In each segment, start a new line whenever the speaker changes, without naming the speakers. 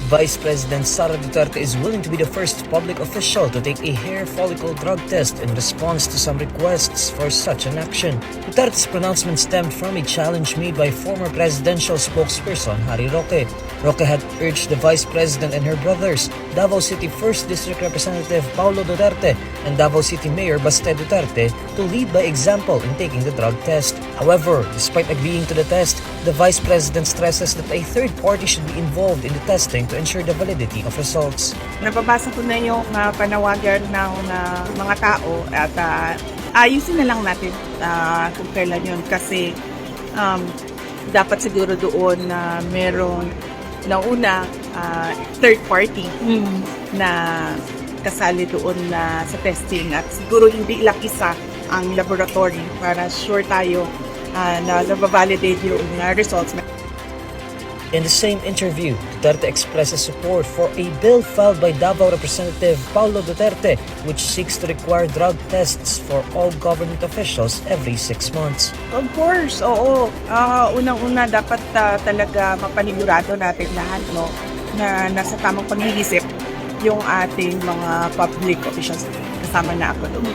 Vice President Sara Duterte is willing to be the first public official to take a hair follicle drug test in response to some requests for such an action. Duterte's pronouncement stemmed from a challenge made by former presidential spokesperson Harry Roque. Roque had urged the Vice President and her brothers, Davao City 1st District Representative Paulo Duterte and Davao City Mayor Baste Duterte, to lead by example in taking the drug test. However, despite agreeing to the test, the Vice President stresses that a third party should be involved in the testing to ensure the validity of results.
Nababasa ko na yung panawagan ng mga tao at ayusin na lang natin kung kailan yun kasi dapat siguro doon na merong nauna third party na kasali doon na sa testing at siguro hindi lang isa ang laboratory para sure tayo na nababalidate yung results.
In the same interview, Duterte expresses support for a bill filed by Davao Representative Paulo Duterte which seeks to require drug tests for all government officials every 6 months.
Of course, oo. Unang-una dapat talaga mapanigurado natin lahat na nasa tamang pag-iisip yung ating mga public officials. Kasama na ako doon.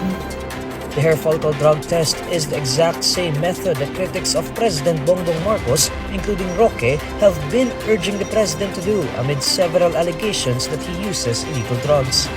The hair follicle drug test is the exact same method that critics of President Bongbong Marcos, including Roque, have been urging the president to do amid several allegations that he uses illegal drugs.